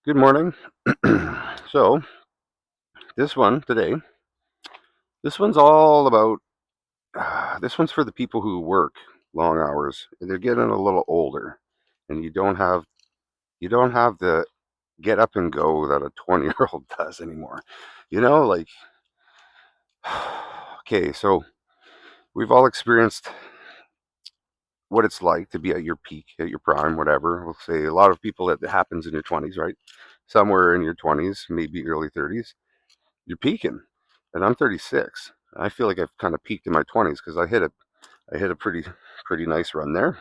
Good morning. So, this one today, this one's all about, this one's for the people who work long hours. They're getting a little older, and you don't have the get up and go that a 20-year-old does anymore. You know, like, okay, so we've all experienced what it's like to be at your peak, at your prime, whatever. We'll say a lot of people, it happens in your 20s, right? Somewhere in your 20s, maybe early 30s. You're peaking, and I'm 36. I feel like I've kind of peaked in my 20s because I hit a pretty nice run there,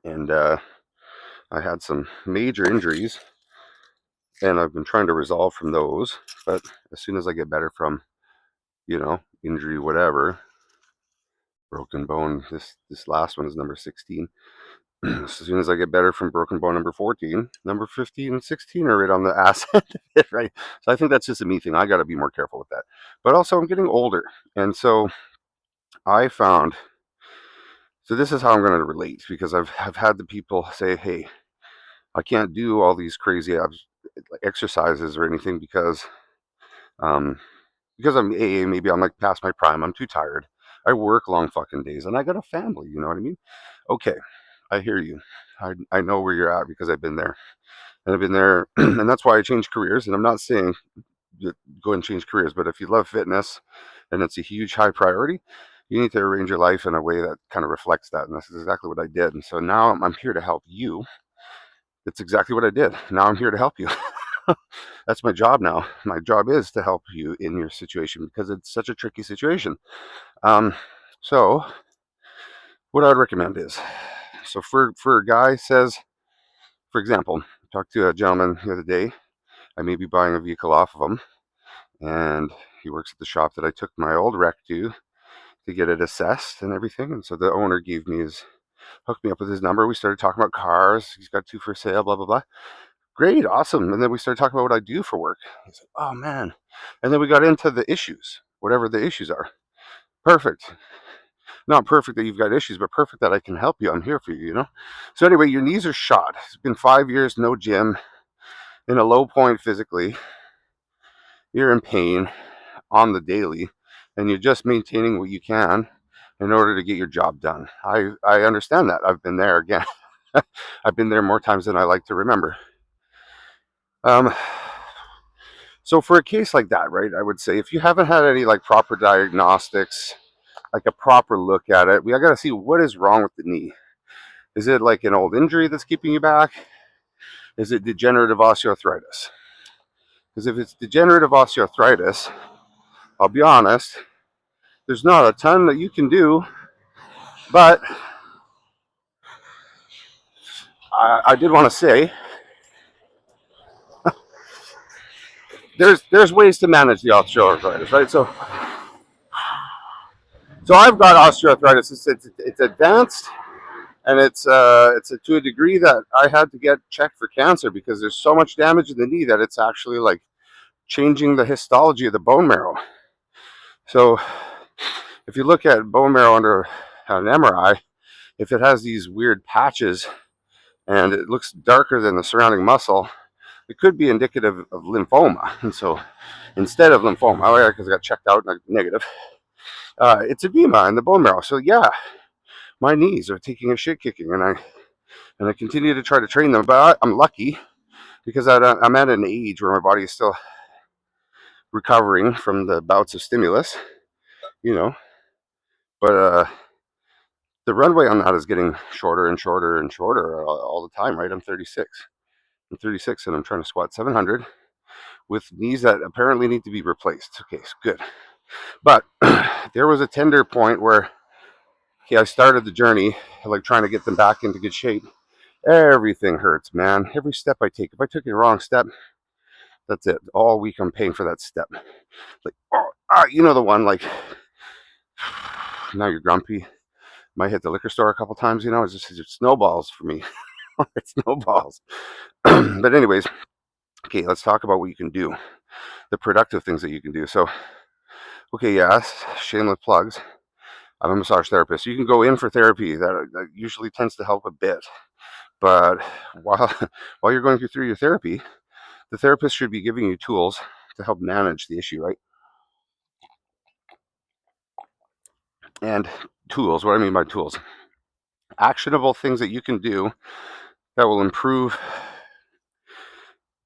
and I had some major injuries, and I've been trying to resolve from those. But as soon as I get better from injury, whatever, broken bone. This last one is number 16. As soon as I get better from broken bone number 14, number 15 and 16 are right on the ass end of it, right? So I think that's just a me thing. I got to be more careful with that. But also, I'm getting older, and so I found. So this is how I'm going to relate because I've had the people say, "Hey, I can't do all these crazy exercises or anything um, because I'm maybe I'm like past my prime. I'm too tired. I work long fucking days, and I got a family. You know what I mean? Okay, I hear you. I know where you're at because I've been there, and I've been there, and that's why I changed careers. And I'm not saying go and change careers, but if you love fitness and it's a huge high priority, you need to arrange your life in a way that kind of reflects that. And this is exactly what I did. And so now I'm here to help you. That's exactly what I did. Now I'm here to help you. That's my job now. My job is to help you in your situation because it's such a tricky situation. Um, so what I would recommend is, so for a guy says, for example, I talked to a gentleman the other day. I may be buying a vehicle off of him, and he works at the shop that I took my old wreck to get it assessed and everything. And so the owner hooked me up with his number. We started talking about cars. He's got two for sale, blah, blah, blah. Great, awesome. And then we started talking about what I do for work. He said, oh, man. And then we got into the issues, whatever the issues are. Perfect. Not perfect that you've got issues, but perfect that I can help you. I'm here for you. So anyway, your knees are shot. It's been 5 years, no gym, in a low point physically. You're in pain on the daily, and you're just maintaining what you can in order to get your job done. I understand that. I've been there again. I've been there more times than I like to remember. Um, so for a case like that, right, I would say if you haven't had any like proper diagnostics, like a proper look at it, I got to see what is wrong with the knee. Is it like an old injury that's keeping you back? Is it degenerative osteoarthritis? Because if it's degenerative osteoarthritis, I'll be honest, there's not a ton that you can do, but I did want to say there's ways to manage the osteoarthritis, right? So I've got osteoarthritis. It's advanced, and it's to a degree that I had to get checked for cancer because there's so much damage in the knee that it's actually like changing the histology of the bone marrow. So if you look at bone marrow under an MRI, if it has these weird patches and it looks darker than the surrounding muscle, it could be indicative of lymphoma. And so instead of lymphoma, oh yeah, because I got checked out negative, it's edema in the bone marrow. So yeah, my knees are taking a shit kicking, and I continue to try to train them. But I'm lucky because I'm at an age where my body is still recovering from the bouts of stimulus, you know. But the runway on that is getting shorter and shorter and shorter all the time, right? I'm 36. I'm 36, and I'm trying to squat 700 with knees that apparently need to be replaced. Okay, so good. But there was a tender point where, okay, I started the journey, like trying to get them back into good shape. Everything hurts, man. Every step I take. If I took a wrong step, that's it. All week I'm paying for that step. Like, oh, the one like, now you're grumpy. Might hit the liquor store a couple times. It snowballs for me. It snowballs. But anyways, okay, let's talk about what you can do. The productive things that you can do. So, okay, yes, shameless plugs. I'm a massage therapist. So you can go in for therapy. That usually tends to help a bit. But while while you're going through your therapy, The therapist should be giving you tools to help manage the issue, right? And tools, what I mean by tools, actionable things that you can do that will improve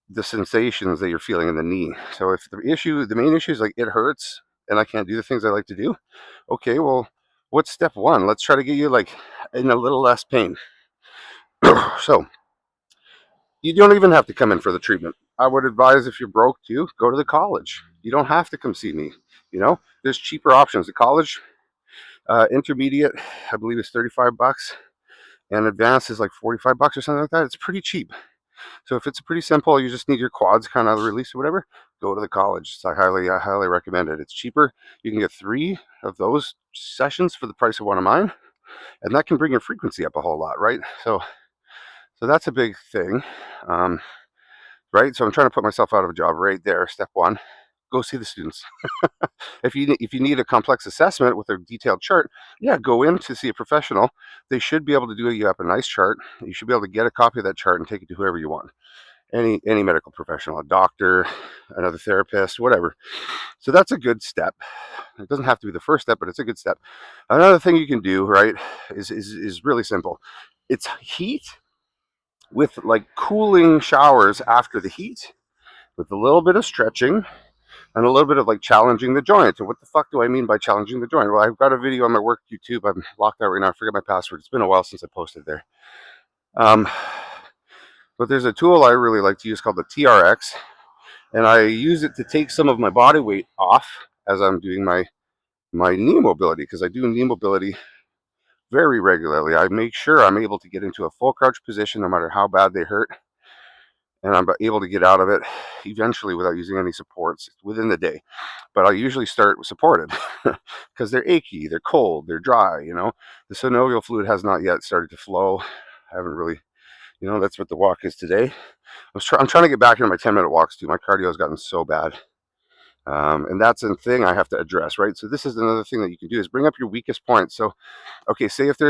the sensations that you're feeling in the knee. So if the main issue is like it hurts and I can't do the things I like to do, okay, well, what's step one? Let's try to get you like in a little less pain. So you don't even have to come in for the treatment. I would advise if you're broke too, go to the college. You don't have to come see me. There's cheaper options. The college intermediate, I believe, is $35, and advanced is like $45 or something like that. It's pretty cheap. So if it's pretty simple, you just need your quads kind of released or whatever, go to the college. So I highly recommend it. It's cheaper. You can get 3 of those sessions for the price of one of mine, and that can bring your frequency up a whole lot, right? So that's a big thing, right? So I'm trying to put myself out of a job right there. Step one, go see the students. If you need a complex assessment with a detailed chart, yeah, go in to see a professional. They should be able to do you up a nice chart. You should be able to get a copy of that chart and take it to whoever you want. Any medical professional, a doctor, another therapist, whatever. So that's a good step. It doesn't have to be the first step, but it's a good step. Another thing you can do, right, is really simple. It's heat with like cooling showers after the heat, with a little bit of stretching and a little bit of like challenging the joint. And what the fuck do I mean by challenging the joint? Well, I've got a video on my work YouTube. I'm locked out right now. I forget my password. It's been a while since I posted there. Um, but there's a tool I really like to use called the TRX, and I use it to take some of my body weight off as I'm doing my knee mobility, because I do knee mobility very regularly. I make sure I'm able to get into a full crouch position no matter how bad they hurt, and I'm able to get out of it eventually without using any supports within the day. But I usually start supported because they're achy, they're cold, they're dry. The synovial fluid has not yet started to flow. I haven't really, that's what the walk is today. I'm trying to get back into my 10-minute walks too. My cardio has gotten so bad. And that's a thing I have to address, right? So this is another thing that you can do, is bring up your weakest point. So, okay, say if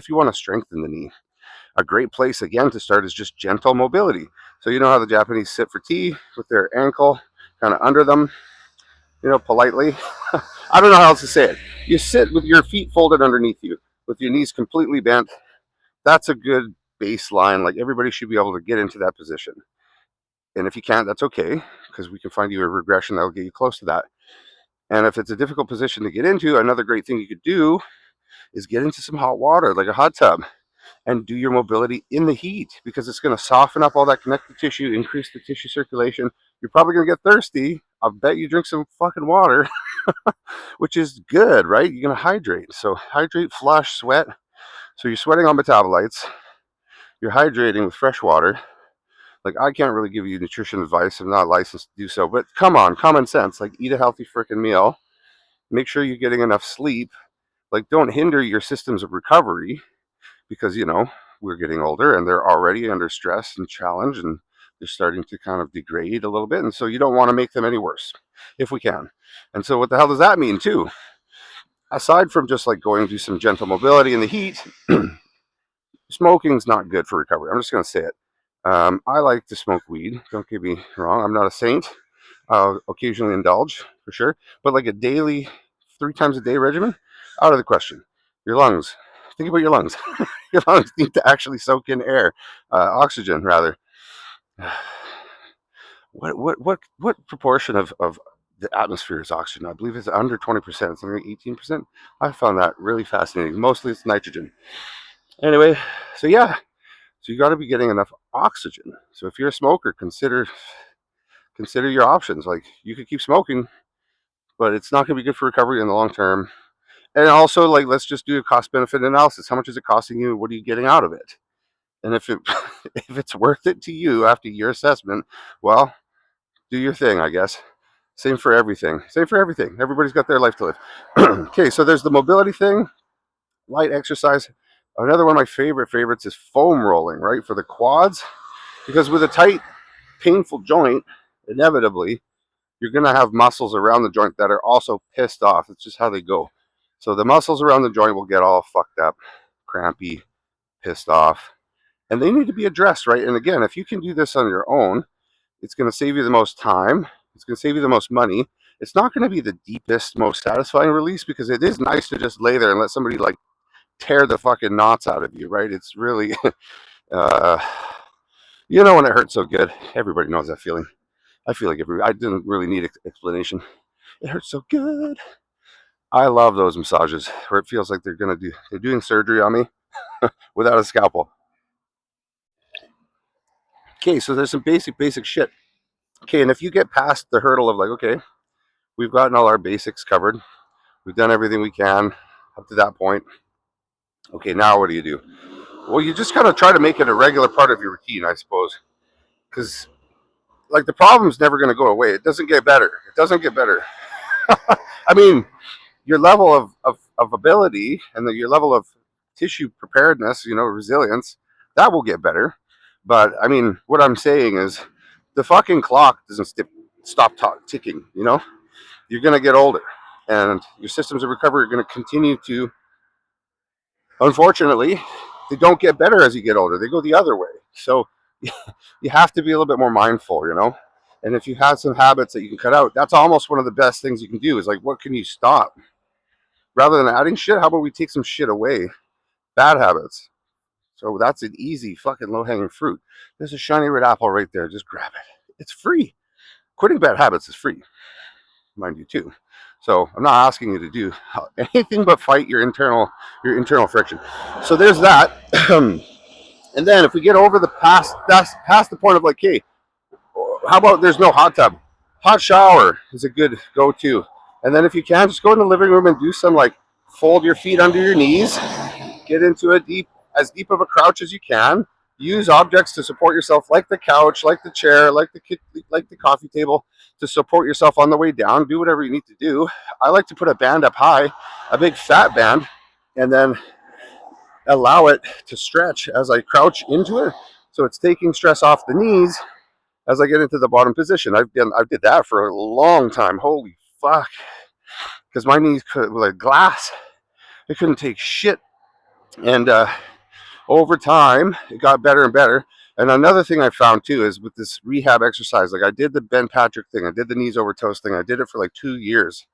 you want to strengthen the knee, a great place again to start is just gentle mobility. So you know how the Japanese sit for tea with their ankle kind of under them, politely. I don't know how else to say it. You sit with your feet folded underneath you, with your knees completely bent. That's a good baseline. Like, everybody should be able to get into that position. And if you can't, that's okay, because we can find you a regression that will get you close to that. And if it's a difficult position to get into, another great thing you could do is get into some hot water, like a hot tub, and do your mobility in the heat, because it's going to soften up all that connective tissue, increase the tissue circulation. You're probably going to get thirsty. I'll bet you drink some fucking water, which is good, right? You're going to hydrate. So hydrate, flush, sweat. So you're sweating on metabolites. You're hydrating with fresh water. Like, I can't really give you nutrition advice. I'm not licensed to do so. But come on, common sense. Like, eat a healthy freaking meal. Make sure you're getting enough sleep. Like, don't hinder your systems of recovery, because, we're getting older and they're already under stress and challenge, and they're starting to kind of degrade a little bit. And so you don't want to make them any worse if we can. And so what the hell does that mean too? Aside from just like going through some gentle mobility in the heat, smoking's not good for recovery. I'm just going to say it. I like to smoke weed. Don't get me wrong. I'm not a saint. I'll occasionally indulge, for sure. But like a daily, 3 times a day regimen, out of the question. Your lungs. Think about your lungs. Your lungs need to actually soak in air, oxygen rather. What proportion of the atmosphere is oxygen? I believe it's under 20%, something like 18%. I found that really fascinating. Mostly it's nitrogen. Anyway, so yeah, so you got to be getting enough oxygen. So if you're a smoker, consider your options. Like, you could keep smoking, but it's not going to be good for recovery in the long term. And also, like, let's just do a cost benefit analysis. How much is it costing you? What are you getting out of it? And if if it's worth it to you after your assessment, well, do your thing, I guess. Same for everything. Same for everything. Everybody's got their life to live. Okay, so there's the mobility thing, light exercise. Another one of my favorites is foam rolling, right, for the quads. Because with a tight, painful joint, inevitably, you're going to have muscles around the joint that are also pissed off. It's just how they go. So the muscles around the joint will get all fucked up, crampy, pissed off, and they need to be addressed, right? And again, if you can do this on your own, It's going to save you the most time. It's going to save you the most money. It's not going to be the deepest, most satisfying release, because it is nice to just lay there and let somebody like tear the fucking knots out of you, right? It's really, uh, when it hurts so good. Everybody knows that feeling. I feel like I didn't really need explanation. It hurts so good. I love those massages where it feels like they're doing surgery on me without a scalpel. Okay, so there's some basic shit. Okay, and if you get past the hurdle of like, okay, we've gotten all our basics covered, we've done everything we can up to that point. Okay, now what do you do? Well, you just gotta try to make it a regular part of your routine, I suppose, because like the problem's never gonna go away. It doesn't get better. It doesn't get better. I mean, your level of ability and your level of tissue preparedness, resilience, that will get better. But I mean, what I'm saying is the fucking clock doesn't stop ticking, You're going to get older, and your systems of recovery are going to continue to, unfortunately, they don't get better as you get older. They go the other way. So you have to be a little bit more mindful. And if you have some habits that you can cut out, that's almost one of the best things you can do is like, what can you stop? Rather than adding shit, how about we take some shit away? Bad habits. So that's an easy fucking low hanging fruit. There's a shiny red apple right there. Just grab it. It's free. Quitting bad habits is free, mind you, too. So I'm not asking you to do anything but fight your internal friction. So there's that. And then if we get over past the point of like, hey, how about there's no hot tub? Hot shower is a good go-to. And then if you can, just go in the living room and do some like fold your feet under your knees, get into as deep of a crouch as you can. Use objects to support yourself, like the couch, like the chair, like the coffee table, to support yourself on the way down. Do whatever you need to do. I like to put a band up high, a big fat band, and then allow it to stretch as I crouch into it. So it's taking stress off the knees as I get into the bottom position. I did that for a long time. Holy fuck. Because my knees were like glass. They couldn't take shit. And over time, it got better and better. And another thing I found too is with this rehab exercise, like I did the Ben Patrick thing, I did the knees over toes thing, I did it for like 2 years.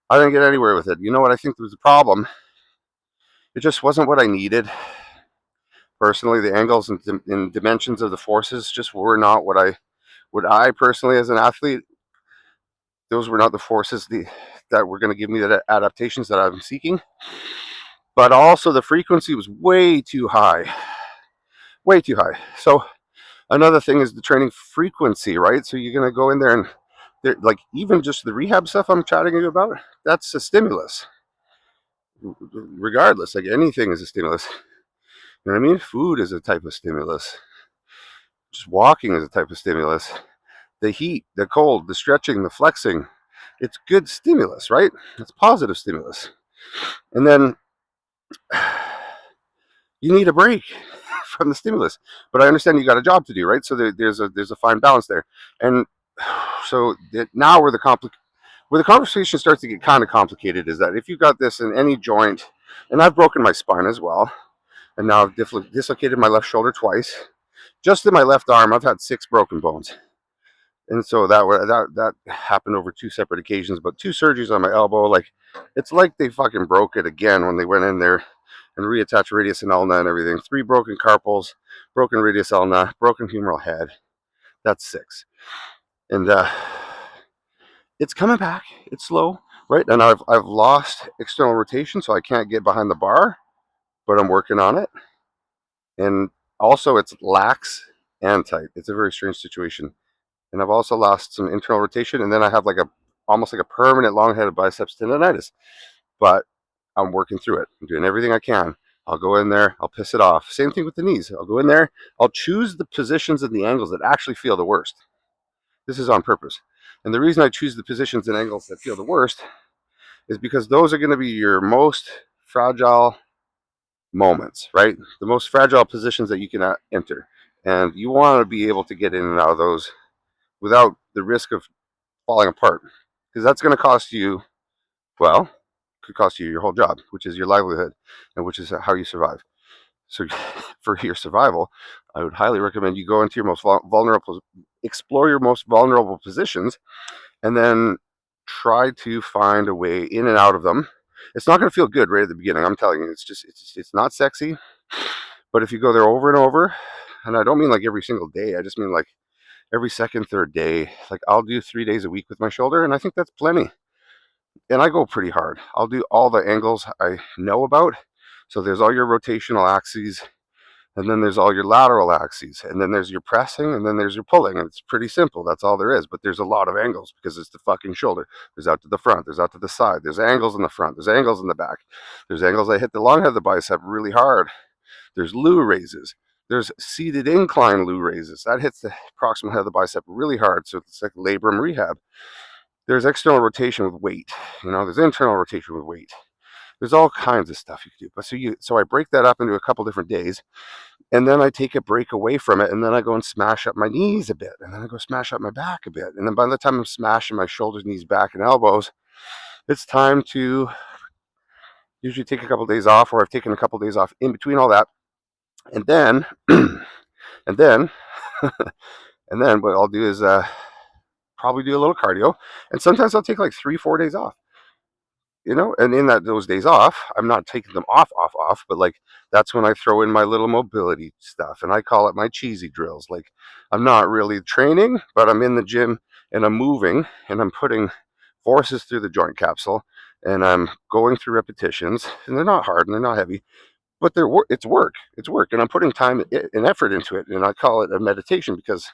I didn't get anywhere with it. You know what I think was the problem? It just wasn't what I needed. Personally, the angles and dimensions of the forces just were not what I personally, as an athlete, those were not the forces that were going to give me the adaptations that I'm seeking. But also the frequency was way too high. Way too high. So another thing is the training frequency, right? So you're going to go in there and like even just the rehab stuff I'm chatting to you about, that's a stimulus. Regardless, like anything is a stimulus. You know what I mean? Food is a type of stimulus. Just walking is a type of stimulus. The heat, the cold, the stretching, the flexing, it's good stimulus, right? It's positive stimulus. And then you need a break from the stimulus. But I understand you got a job to do, right? So there's a fine balance there. And so now where the conversation starts to get kind of complicated is that if you got this in any joint, and I've broken my spine as well, and now I've dislocated my left shoulder twice. Just in my left arm, I've had 6 broken bones. And so that happened over 2 separate occasions, but 2 surgeries on my elbow. Like, it's like they fucking broke it again when they went in there and reattached radius and ulna and everything. 3 broken carpals, broken radius ulna, broken humeral head. That's 6. And it's coming back. It's slow, right? And I've lost external rotation, so I can't get behind the bar, but I'm working on it. And also, it's lax and tight. It's a very strange situation. And I've also lost some internal rotation, and then I have almost like a permanent long-headed biceps tendonitis. But I'm working through it. I'm doing everything I can. I'll go in there, I'll piss it off. Same thing with the knees. I'll go in there, I'll choose the positions and the angles that actually feel the worst. This is on purpose. And the reason I choose the positions and angles that feel the worst is because those are going to be your most fragile moments, right? The most fragile positions that you can enter. And you want to be able to get in and out of those without the risk of falling apart, because that's going to cost you, well, could cost you your whole job, which is your livelihood, and which is how you survive. So for your survival, I would highly recommend you go into your most vulnerable explore your most vulnerable positions, and then try to find a way in and out of them. It's not going to feel good right at the beginning. I'm telling you, it's not sexy. But if you go there over and over, and I don't mean like every single day, I just mean like every second, third day. Like I'll do 3 days a week with my shoulder, and I think that's plenty. And I go pretty hard. I'll do all the angles I know about. So there's all your rotational axes, and then there's all your lateral axes, and then there's your pressing, and then there's your pulling. And it's pretty simple. That's all there is. But there's a lot of angles because it's the fucking shoulder. There's out to the front. There's out to the side. There's angles in the front. There's angles in the back. There's angles I hit the long head of the bicep really hard. There's Lou raises. There's seated incline Lou raises. That hits the proximal head of the bicep really hard. So it's like labrum rehab. There's external rotation with weight. There's internal rotation with weight. There's all kinds of stuff you can do. But so I break that up into a couple different days, and then I take a break away from it, and then I go and smash up my knees a bit, and then I go smash up my back a bit, and then by the time I'm smashing my shoulders, knees, back, and elbows, it's time to usually take a couple of days off, or I've taken a couple of days off in between all that, and then, and then, and then what I'll do is probably do a little cardio, and sometimes I'll take like 3-4 days off. And in those days off, I'm not taking them off, but like that's when I throw in my little mobility stuff, and I call it my cheesy drills. Like I'm not really training, but I'm in the gym and I'm moving and I'm putting forces through the joint capsule, and I'm going through repetitions, and they're not hard and they're not heavy, but it's work, and I'm putting time and effort into it, and I call it a meditation because,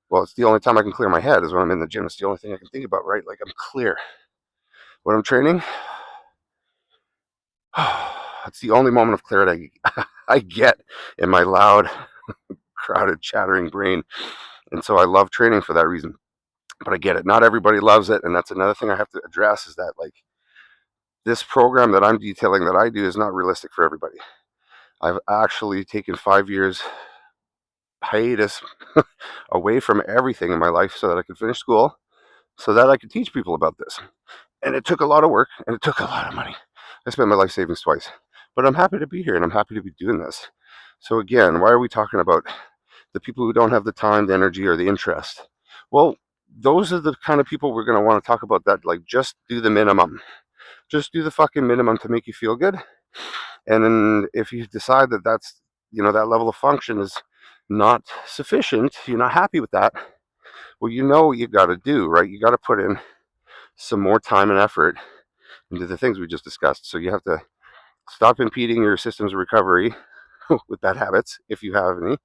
well, it's the only time I can clear my head is when I'm in the gym. It's the only thing I can think about, right? Like I'm clear when I'm training. It's the only moment of clarity I get in my loud, crowded, chattering brain. And so I love training for that reason. But I get it. Not everybody loves it. And that's another thing I have to address is that, like, this program that I'm detailing that I do is not realistic for everybody. I've actually taken 5 years hiatus away from everything in my life so that I could finish school, so that I could teach people about this. And it took a lot of work and it took a lot of money. I spent my life savings twice. But I'm happy to be here and I'm happy to be doing this. So again, why are we talking about the people who don't have the time, the energy, or the interest? Well, those are the kind of people we're going to want to talk about that, like, just do the minimum. Just do the fucking minimum to make you feel good. And then if you decide that that level of function is not sufficient, you're not happy with that, well, what you got to do, right? You got to put in some more time and effort into the things we just discussed. So you have to stop impeding your system's recovery with bad habits, if you have any.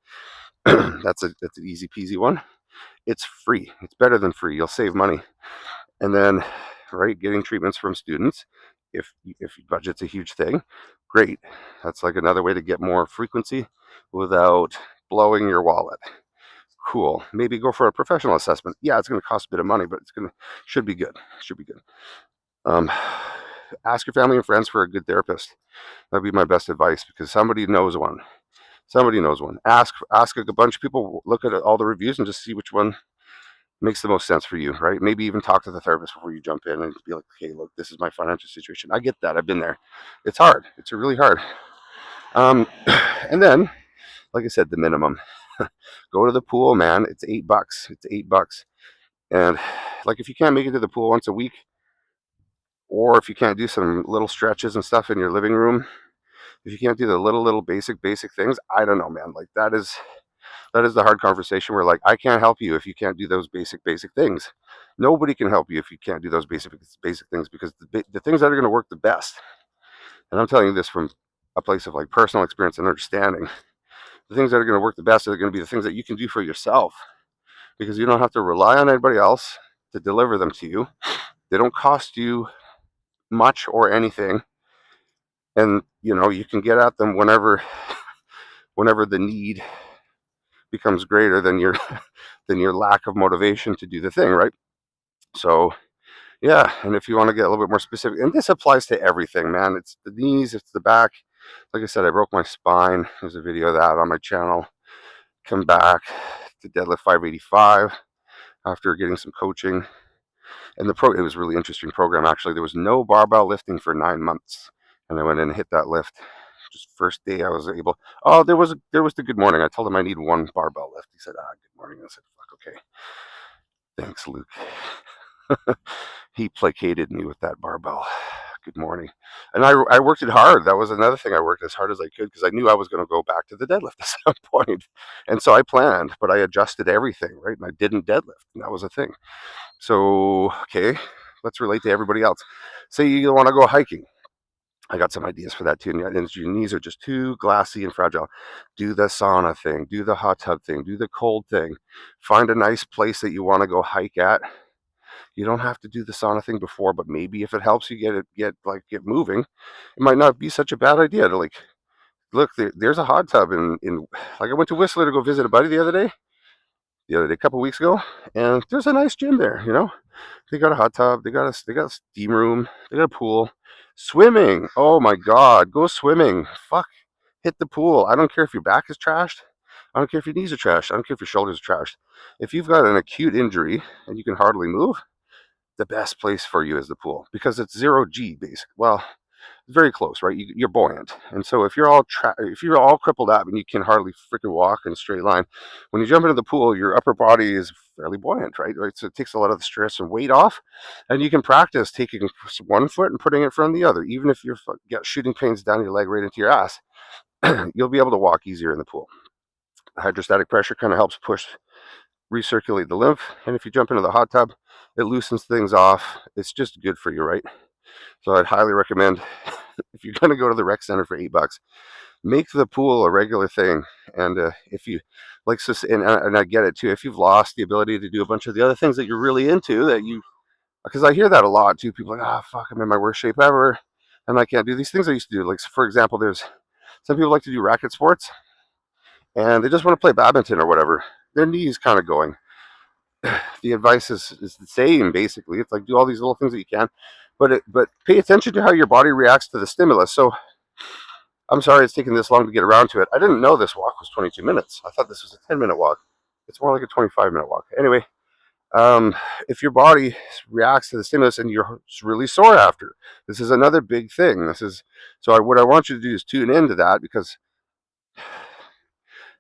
That's an easy peasy one. It's free. It's better than free. You'll save money. And then, right, getting treatments from students, if budget's a huge thing, great. That's like another way to get more frequency without blowing your wallet. Cool. Maybe go for a professional assessment. Yeah, it's going to cost a bit of money, but should be good. Should be good. Ask your family and friends for a good therapist. That'd be my best advice, because somebody knows one. Somebody knows one. Ask a bunch of people. Look at all the reviews and just see which one makes the most sense for you, right? Maybe even talk to the therapist before you jump in and be like, "Okay, look, this is my financial situation." I get that. I've been there. It's hard. It's really hard. And then, like I said, the minimum. Go to the pool, man. It's $8. It's $8. And like, if you can't make it to the pool once a week, or if you can't do some little stretches and stuff in your living room, if you can't do the little basic things, I don't know, man. Like that is the hard conversation where, like, I can't help you if you can't do those basic things. Nobody can help you if you can't do those basic things, because the things that are going to work the best, and I'm telling you this from a place of like personal experience and understanding, the things that are going to work the best are going to be the things that you can do for yourself, because you don't have to rely on anybody else to deliver them to you. They don't cost you much or anything, and you can get at them whenever the need becomes greater than your lack of motivation to do the thing, right? So yeah, and if you want to get a little bit more specific, and this applies to everything, man. It's the knees, it's the back. Like I said, I broke my spine. There's a video of that on my channel. Come back to deadlift 585 after getting some coaching. And it was a really interesting program, actually. There was no barbell lifting for 9 months. And I went in and hit that lift. Just first day I was able. Oh, there was the good morning. I told him I need one barbell lift. He said, good morning. I said, fuck Okay, thanks, Luke. He placated me with that barbell. Good morning. And I worked it hard. That was another thing. I worked as hard as I could because I knew I was going to go back to the deadlift at some point. And so I planned, but I adjusted everything, right? And I didn't deadlift. And that was a thing. So, okay, let's relate to everybody else. Say you want to go hiking. I got some ideas for that too. And your knees are just too glassy and fragile. Do the sauna thing, do the hot tub thing, do the cold thing. Find a nice place that you want to go hike at. You don't have to do the sauna thing before, but maybe if it helps you get moving, it might not be such a bad idea to like look. There's a hot tub in like I went to Whistler to go visit a buddy a couple of weeks ago, and there's a nice gym there. They got a hot tub, they got a steam room, they got a pool, swimming. Oh my God, go swimming! Fuck, hit the pool. I don't care if your back is trashed. I don't care if your knees are trashed. I don't care if your shoulders are trashed. If you've got an acute injury and you can hardly move, the best place for you is the pool because it's 0 G basic. Well, very close, right? You're buoyant, and so if you're all crippled up and you can hardly freaking walk in a straight line, when you jump into the pool, your upper body is fairly buoyant, right? Right. So it takes a lot of the stress and weight off, and you can practice taking one foot and putting it in front of the other, even if you're got shooting pains down your leg right into your ass. You'll be able to walk easier in the pool. Hydrostatic pressure kind of helps push recirculate the lymph, and if you jump into the hot tub, it loosens things off. It's just good for you, right? So I'd highly recommend if you're going to go to the rec center for $8, make the pool a regular thing. And if you like, and I get it too, if you've lost the ability to do a bunch of the other things that you're really into, because I hear that a lot too. People are like, fuck, I'm in my worst shape ever, and I can't do these things I used to do. Like, for example, there's some people like to do racket sports, and they just want to play badminton or whatever. Their knees kind of going. The advice is the same basically. It's like do all these little things that you can, but pay attention to how your body reacts to the stimulus. So I'm sorry it's taken this long to get around to it. I didn't know this walk was 22 minutes. I thought this was a 10-minute walk. It's more like a 25-minute walk. Anyway, if your body reacts to the stimulus and you're really sore after, this is another big thing. What I want you to do is tune into that because,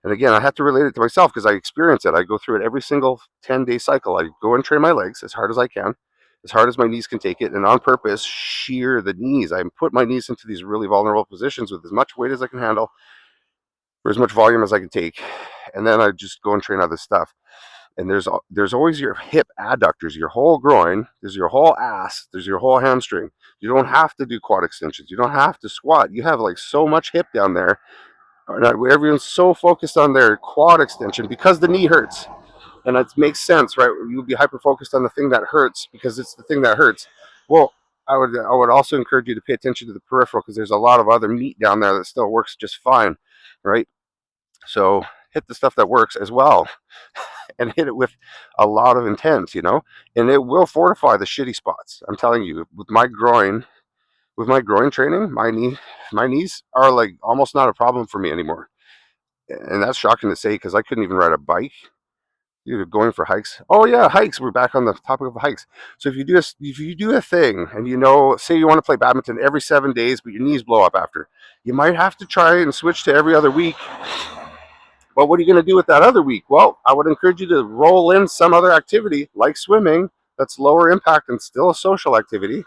and again, I have to relate it to myself because I experience it. I go through it every single 10-day cycle. I go and train my legs as hard as I can, as hard as my knees can take it, and on purpose, shear the knees. I put my knees into these really vulnerable positions with as much weight as I can handle for as much volume as I can take. And then I just go and train other stuff. And there's always your hip adductors, your whole groin, there's your whole ass, there's your whole hamstring. You don't have to do quad extensions. You don't have to squat. You have like so much hip down there. Everyone's so focused on their quad extension because the knee hurts. And it makes sense, right? You'll be hyper focused on the thing that hurts because it's the thing that hurts. Well, I would also encourage you to pay attention to the peripheral because there's a lot of other meat down there that still works just fine, right? So hit the stuff that works as well and hit it with a lot of intent, and it will fortify the shitty spots. I'm telling you, with my groin training, my knees are like almost not a problem for me anymore. And that's shocking to say because I couldn't even ride a bike. Dude, going for hikes. Oh yeah, hikes. We're back on the topic of hikes. So if you do a thing and say you want to play badminton every 7 days, but your knees blow up after, you might have to try and switch to every other week. Well, what are you going to do with that other week? Well, I would encourage you to roll in some other activity like swimming that's lower impact and still a social activity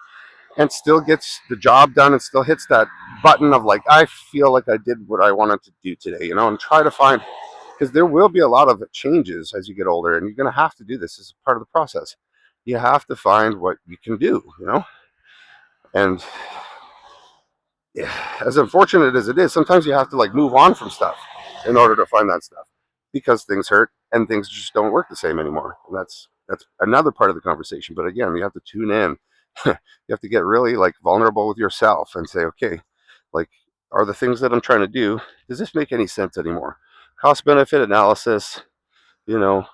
and still gets the job done and still hits that button of like, I feel like I did what I wanted to do today, and try to find, because there will be a lot of changes as you get older and you're going to have to do this as part of the process. You have to find what you can do, and yeah, as unfortunate as it is, sometimes you have to like move on from stuff in order to find that stuff because things hurt and things just don't work the same anymore. And that's another part of the conversation. But again, you have to tune in. You have to get really like vulnerable with yourself and say, okay, like, are the things that I'm trying to do, does this make any sense anymore? Cost benefit analysis, you know,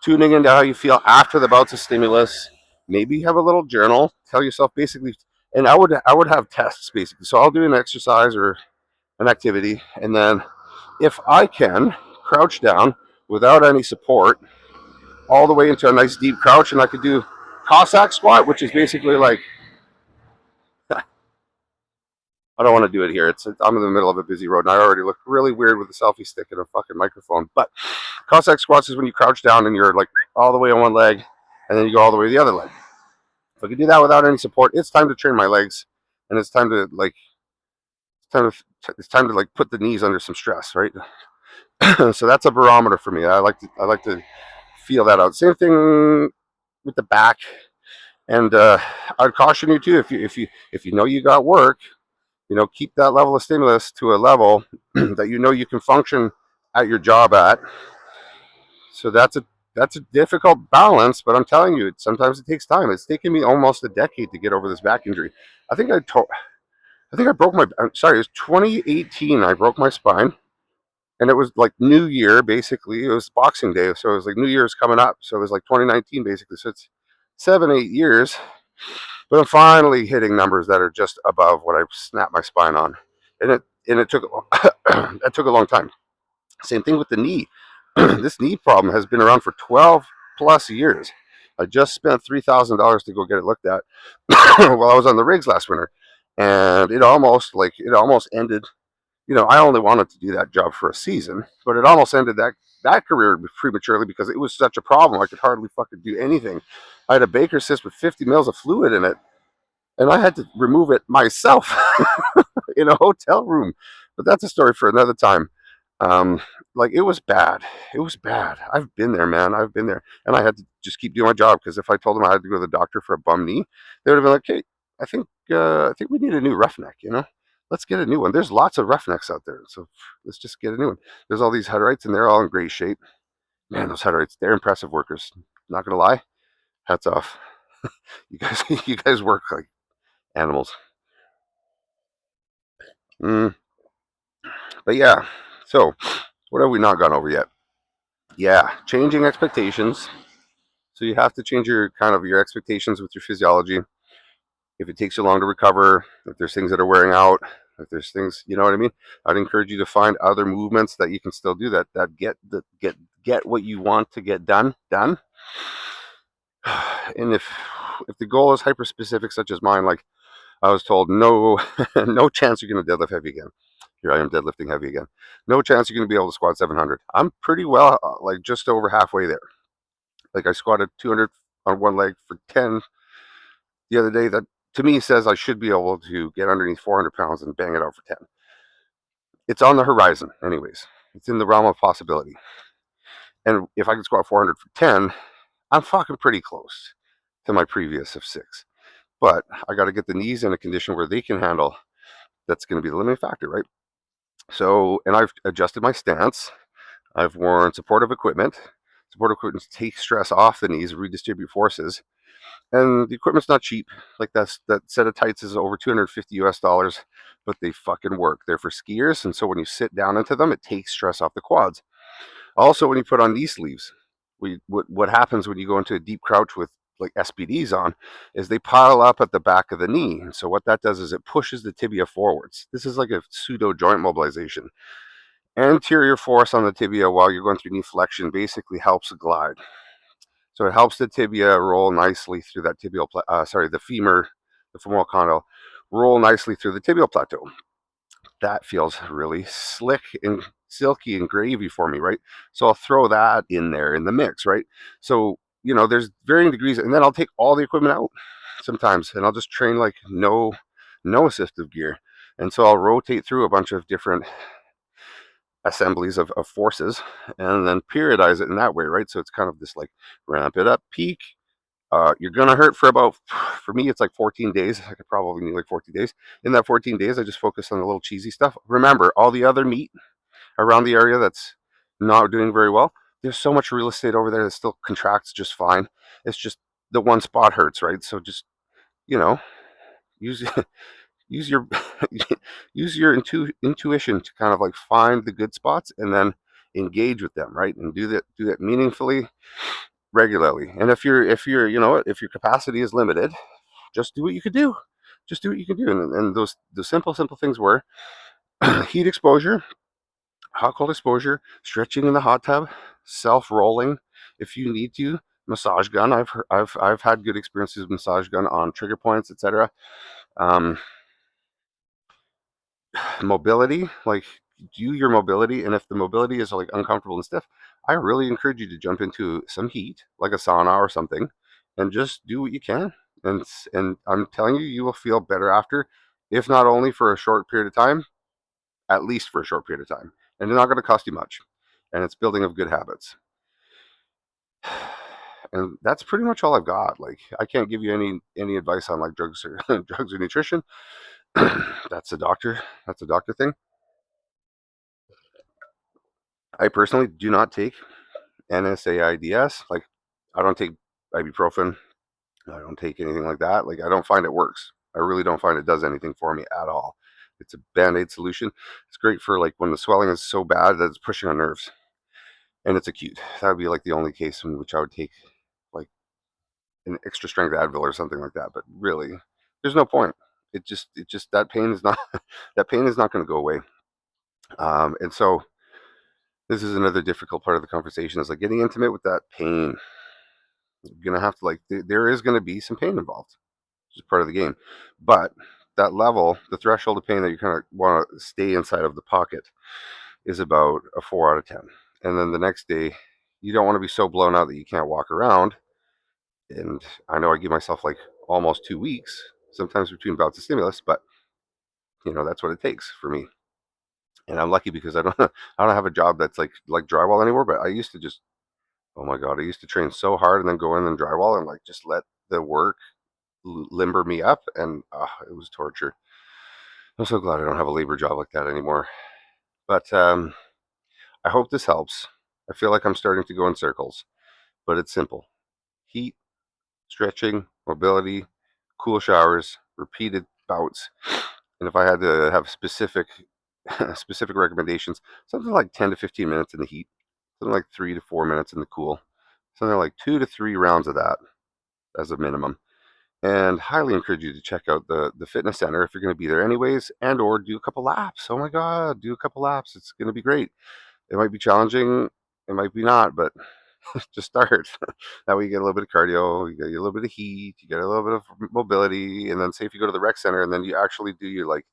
tuning into how you feel after the bouts of stimulus. Maybe have a little journal. Tell yourself basically, and I would have tests basically. So I'll do an exercise or an activity, and then if I can crouch down without any support, all the way into a nice deep crouch, and I could do Cossack squat, which is basically like I don't want to do it here. I'm in the middle of a busy road, and I already look really weird with a selfie stick and a fucking microphone. But Cossack squats is when you crouch down and you're like all the way on one leg, and then you go all the way to the other leg. If I can do that without any support, it's time to train my legs, and it's time to like it's time to like put the knees under some stress, right? So that's a barometer for me. I like to feel that out. Same thing with the back, and I'd caution you too if you know you got work, keep that level of stimulus to a level that you can function at your job at. So that's a difficult balance, but I'm telling you, sometimes it takes time. It's taken me almost a decade to get over this back injury. I think I think I broke my. I'm sorry, it was 2018. I broke my spine, and it was like New Year basically. It was Boxing Day, so it was like New Year's coming up. So it was like 2019 basically. So it's 7, 8 years, but I'm finally hitting numbers that are just above what I snapped my spine on, and it took that took a long time. Same thing with the knee. This knee problem has been around for 12 plus years. I just spent $3,000 to go get it looked at while I was on the rigs last winter, and it almost ended. I only wanted to do that job for a season, but it almost ended that career prematurely because it was such a problem. I could hardly fucking do anything. I had a Baker cyst with 50 mils of fluid in it, and I had to remove it myself in a hotel room. But that's a story for another time. Um, like it was bad. It was bad. I've been there, man. I've been there, and I had to just keep doing my job because if I told them I had to go to the doctor for a bum knee, they would have been like, "Hey, I think we need a new roughneck. Let's get a new one." There's lots of roughnecks out there, so let's just get a new one. There's all these headrights, and they're all in great shape. Man, those headrights, they're impressive workers. Not gonna lie, hats off. You guys, you guys work like animals. Mm, but yeah, so what have we not gone over yet? Yeah, changing expectations. So you have to change your expectations with your physiology. If it takes you long to recover, if there's things that are wearing out, if there's things, you know what I mean. I'd encourage you to find other movements that you can still do that get what you want to get done. And if the goal is hyper specific, such as mine, like I was told, no, no chance you're going to deadlift heavy again. Here I am deadlifting heavy again. No chance you're going to be able to squat 700. I'm pretty well, like just over halfway there. Like I squatted 200 on one leg for 10 the other day. That to me says I should be able to get underneath 400 pounds and bang it out for 10. It's on the horizon, anyways. It's in the realm of possibility. And if I can squat 400 for 10, I'm fucking pretty close to my previous of 6. But I got to get the knees in a condition where they can handle. That's going to be the limiting factor, right? So, and I've adjusted my stance. I've worn supportive equipment. Supportive equipment takes stress off the knees, redistribute forces, and the equipment's not cheap. Like that set of tights is over 250 US dollars, but they fucking work. They're for skiers, and so when you sit down into them, it takes stress off the quads. Also, when you put on knee sleeves, what happens when you go into a deep crouch with like SPDs on is they pile up at the back of the knee. And so what that does is it pushes the tibia forwards. This is like a pseudo joint mobilization. Anterior force on the tibia while you're going through knee flexion basically helps glide. So it helps the tibia roll nicely through that the femoral condyle, roll nicely through the tibial plateau. That feels really slick and silky and gravy for me, right? So I'll throw that in there in the mix, right? So, there's varying degrees, and then I'll take all the equipment out sometimes, and I'll just train like no assistive gear. And so I'll rotate through a bunch of different assemblies of forces and then periodize it in that way, right? So it's kind of this like ramp it up peak. You're gonna hurt for me, it's like 14 days. I could probably need like 14 days. In that 14 days, I just focus on the little cheesy stuff. Remember, all the other meat around the area that's not doing very well, there's so much real estate over there that still contracts just fine. It's just the one spot hurts, right? So just, you know, use use your use your intuition to kind of like find the good spots and then engage with them, right? And do that meaningfully, regularly. And if your capacity is limited, just do what you could do. Just do what you can do. And those the simple things were heat exposure, hot cold exposure, stretching in the hot tub, self rolling if you need to, massage gun. I've had good experiences with massage gun on trigger points, etc. Um, mobility, like do your mobility, and if the mobility is like uncomfortable and stiff, I really encourage you to jump into some heat, like a sauna or something, and just do what you can. And I'm telling you, you will feel better after, if not only for a short period of time, at least for a short period of time. And it's not going to cost you much, and it's building of good habits. And that's pretty much all I've got. Like I can't give you any advice on like drugs or drugs or nutrition. That's a doctor. That's a doctor thing. I personally do not take NSAIDs. Like I don't take ibuprofen. I don't take anything like that. Like I don't find it works. I really don't find it does anything for me at all. It's a band-aid solution. It's great for like when the swelling is so bad that it's pushing on nerves and it's acute. That would be like the only case in which I would take like an extra strength Advil or something like that. But really, there's no point. It just that pain is not that pain is not going to go away. And so this is another difficult part of the conversation is like getting intimate with that pain. You're gonna have to like there is gonna be some pain involved, which is part of the game. But that level, the threshold of pain that you kind of want to stay inside of the pocket is about a 4 out of 10. And then the next day, you don't want to be so blown out that you can't walk around. And I know I give myself like almost 2 weeks, sometimes between bouts of stimulus, but that's what it takes for me. And I'm lucky because I don't I don't have a job that's like drywall anymore. But I used to just, oh my god, I used to train so hard and then go in and drywall and like just let the work limber me up, and it was torture. I'm so glad I don't have a labor job like that anymore. But I hope this helps. I feel like I'm starting to go in circles, but it's simple: heat, stretching, mobility, cool showers, repeated bouts. And if I had to have specific specific recommendations, something like 10 to 15 minutes in the heat, something like 3 to 4 minutes in the cool, something like 2 to 3 rounds of that as a minimum. And highly encourage you to check out the fitness center if you're going to be there anyways, and or do a couple laps. Oh my god, do a couple laps. It's going to be great. It might be challenging, it might be not, but just start. That way you get a little bit of cardio, you get a little bit of heat, you get a little bit of mobility, and then say if you go to the rec center and then you actually do your like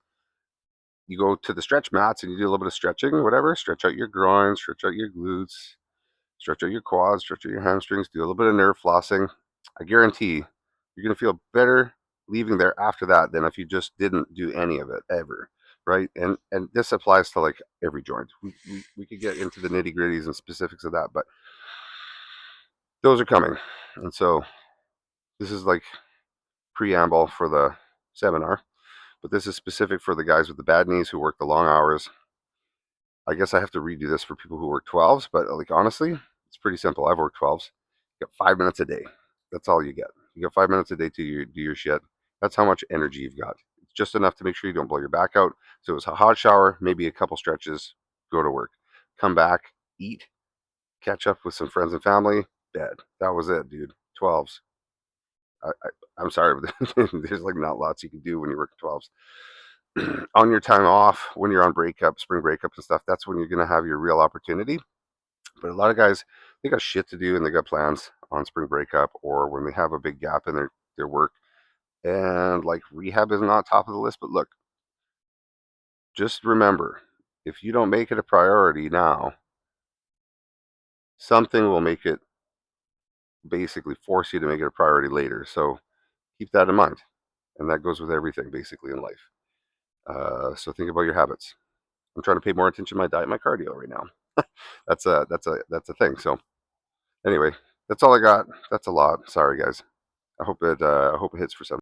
you go to the stretch mats and you do a little bit of stretching, whatever, stretch out your groins, stretch out your glutes, stretch out your quads, stretch out your hamstrings, do a little bit of nerve flossing. I guarantee you're going to feel better leaving there after that than if you just didn't do any of it ever. Right. And this applies to like every joint. We could get into the nitty gritties and specifics of that, but those are coming. And so this is like preamble for the seminar, but this is specific for the guys with the bad knees who work the long hours. I guess I have to redo this for people who work 12s, but like honestly, it's pretty simple. I've worked 12s. You get 5 minutes a day. That's all you get. You get 5 minutes a day to do your shit. That's how much energy you've got. It's just enough to make sure you don't blow your back out. So it's a hot shower, maybe a couple stretches, go to work, come back, eat, catch up with some friends and family, bed. That was it, dude. 12s. I'm sorry, but there's like not lots you can do when you work 12s. On your time off, when you're on breakup, spring breakup and stuff, that's when you're going to have your real opportunity. But a lot of guys, they got shit to do and they got plans on spring breakup or when they have a big gap in their work. And like rehab is not top of the list. But look, just remember, if you don't make it a priority now, something will make it basically force you to make it a priority later. So keep that in mind. And that goes with everything basically in life. So think about your habits. I'm trying to pay more attention to my diet and my cardio right now. That's a thing. So anyway, that's all I got. That's a lot. Sorry guys. I hope it hits for some.